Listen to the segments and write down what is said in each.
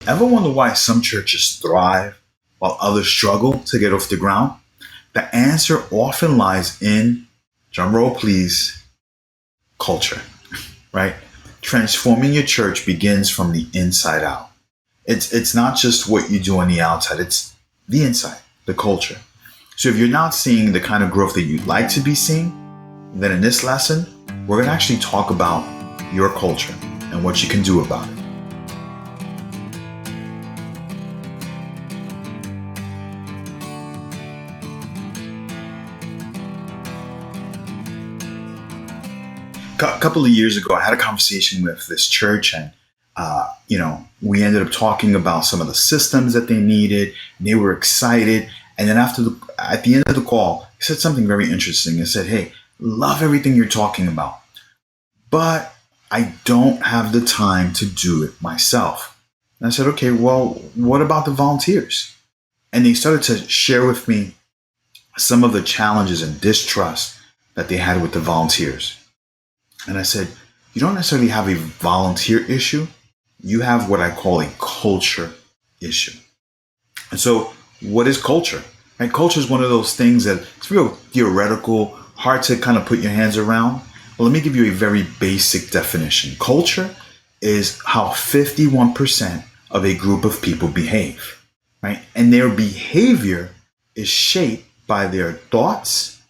Ever wonder why some churches thrive while others struggle to get off the ground? The answer often lies in, drumroll please, culture, right? Transforming your church begins from the inside out. It's not just what you do on the outside, it's the inside, the culture. So if you're not seeing the kind of growth that you'd like to be seeing, then in this lesson, we're going to actually talk about your culture and what you can do about it. A couple of years ago, I had a conversation with this church, and we ended up talking about some of the systems that they needed. And they were excited, and then at the end of the call, he said something very interesting. He said, "Hey, love everything you're talking about, but I don't have the time to do it myself." And I said, "Okay, well, what about the volunteers?" And they started to share with me some of the challenges and distrust that they had with the volunteers. And I said, you don't necessarily have a volunteer issue. You have what I call a culture issue. And so what is culture? Right? Culture is one of those things that it's real theoretical, hard to kind of put your hands around. Well, let me give you a very basic definition. Culture is how 51% of a group of people behave, right? And their behavior is shaped by their thoughts,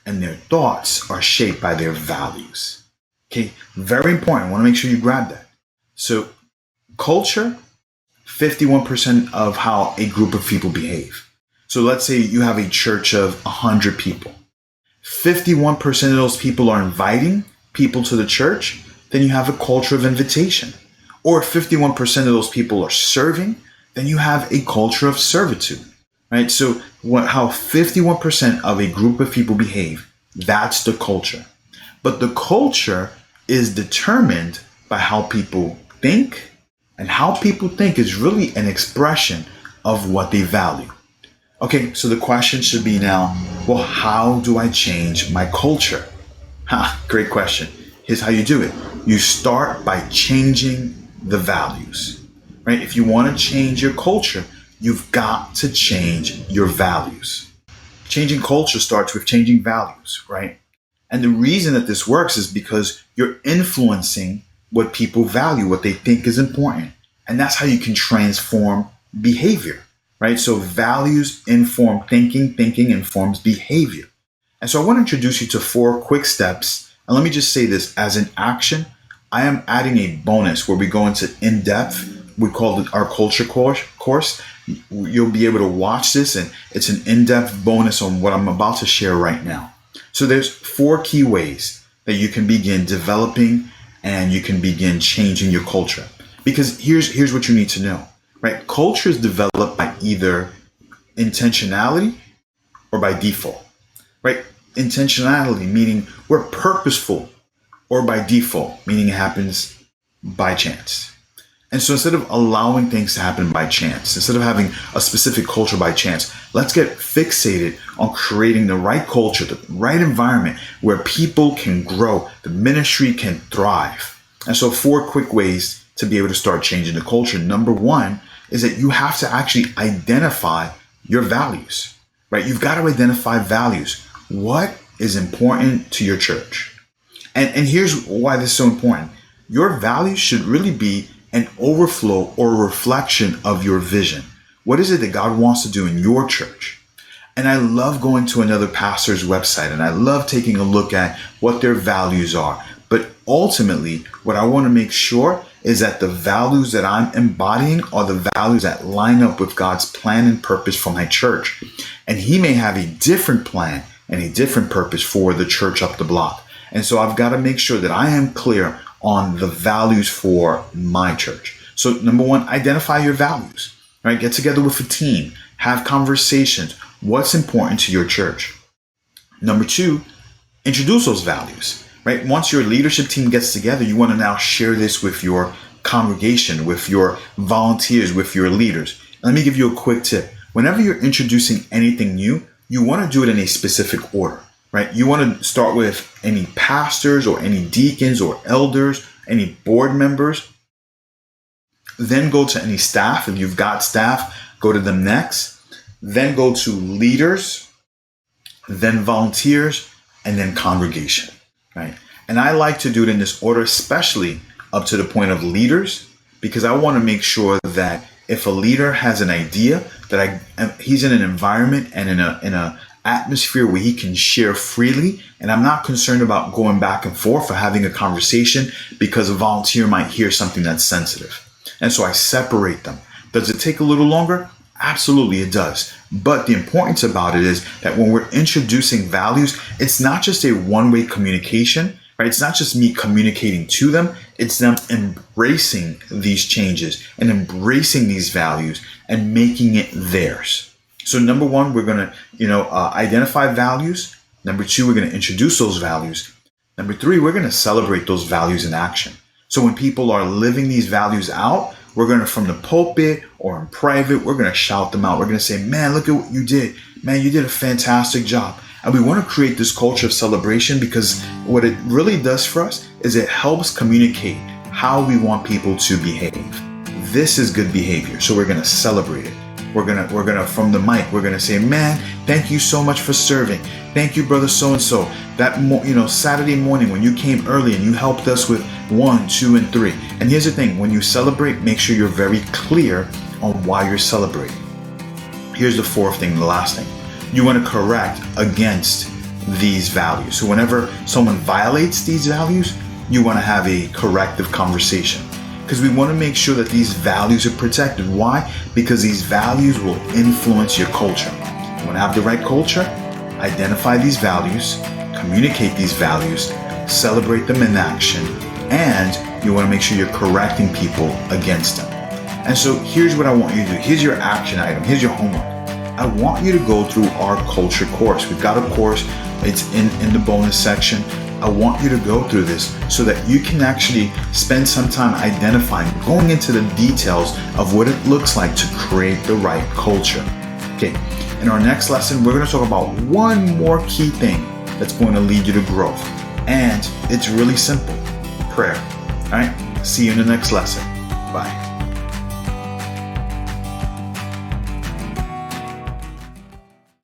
and their thoughts are shaped by their values. Okay, very important. I want to make sure you grab that. So culture, 51% of how a group of people behave. So let's say you have a church of 100 people. 51% of those people are inviting people to the church. Then you have a culture of invitation. Or 51% of those people are serving. Then you have a culture of servitude. Right? So how 51% of a group of people behave, that's the culture. But the culture is determined by how people think, and how people think is really an expression of what they value. Okay, so the question should be now, well, how do I change my culture? Great question. Here's how you do it. You start by changing the values, right? If you want to change your culture, you've got to change your values. Changing culture starts with changing values, right? And the reason that this works is because you're influencing what people value, what they think is important. And that's how you can transform behavior, right? So values inform thinking, thinking informs behavior. And so I want to introduce you to 4 quick steps. And let me just say this, as an action, I am adding a bonus where we go into in-depth. We call it our culture course. You'll be able to watch this, and it's an in-depth bonus on what I'm about to share right now. So there's 4 key ways that you can begin developing and you can begin changing your culture. Because here's what you need to know, right? Culture is developed by either intentionality or by default, right? Intentionality meaning we're purposeful, or by default meaning it happens by chance. And so instead of allowing things to happen by chance, instead of having a specific culture by chance, let's get fixated on creating the right culture, the right environment where people can grow, the ministry can thrive. And so 4 quick ways to be able to start changing the culture. Number 1 is that you have to actually identify your values, right? You've got to identify values. What is important to your church? And here's why this is so important. Your values should really be an overflow or reflection of your vision. What is it that God wants to do in your church? And I love going to another pastor's website, and I love taking a look at what their values are. But ultimately, what I want to make sure is that the values that I'm embodying are the values that line up with God's plan and purpose for my church. And He may have a different plan and a different purpose for the church up the block. And so I've got to make sure that I am clear on the values for my church. So number 1, identify your values, right? Get together with a team, have conversations. What's important to your church? Number 2, introduce those values, right? Once your leadership team gets together, you want to now share this with your congregation, with your volunteers, with your leaders. Let me give you a quick tip. Whenever you're introducing anything new, you want to do it in a specific order. Right? You want to start with any pastors or any deacons or elders, any board members. Then go to any staff. If you've got staff, go to them next. Then go to leaders, then volunteers, and then congregation, right? And I like to do it in this order, especially up to the point of leaders, because I want to make sure that if a leader has an idea, that he's in an environment and in a atmosphere where he can share freely, and I'm not concerned about going back and forth or having a conversation because a volunteer might hear something that's sensitive. And so I separate them. Does it take a little longer? Absolutely, it does. But the importance about it is that when we're introducing values, it's not just a one-way communication, right? It's not just me communicating to them. It's them embracing these changes and embracing these values and making it theirs. So number one, we're going to, identify values. Number two, we're going to introduce those values. Number three, we're going to celebrate those values in action. So when people are living these values out, we're going to, from the pulpit or in private, we're going to shout them out. We're going to say, man, look at what you did. Man, you did a fantastic job. And we want to create this culture of celebration because what it really does for us is it helps communicate how we want people to behave. This is good behavior. So we're going to celebrate it. We're gonna from the mic, we're gonna say, man, thank you so much for serving. Thank you, brother so-and-so. That Saturday morning when you came early and you helped us with 1, 2, and 3. And here's the thing, when you celebrate, make sure you're very clear on why you're celebrating. Here's the fourth thing, the last thing. You want to correct against these values. So whenever someone violates these values, you want to have a corrective conversation. Because we want to make sure that these values are protected. Why? Because these values will influence your culture. You want to have the right culture? Identify these values, communicate these values, celebrate them in action, and you want to make sure you're correcting people against them. And so here's what I want you to do. Here's your action item. Here's your homework. I want you to go through our culture course. We've got a course. It's in the bonus section. I want you to go through this so that you can actually spend some time identifying, going into the details of what it looks like to create the right culture. Okay, in our next lesson, we're going to talk about one more key thing that's going to lead you to growth. And it's really simple, prayer. All right, see you in the next lesson. Bye.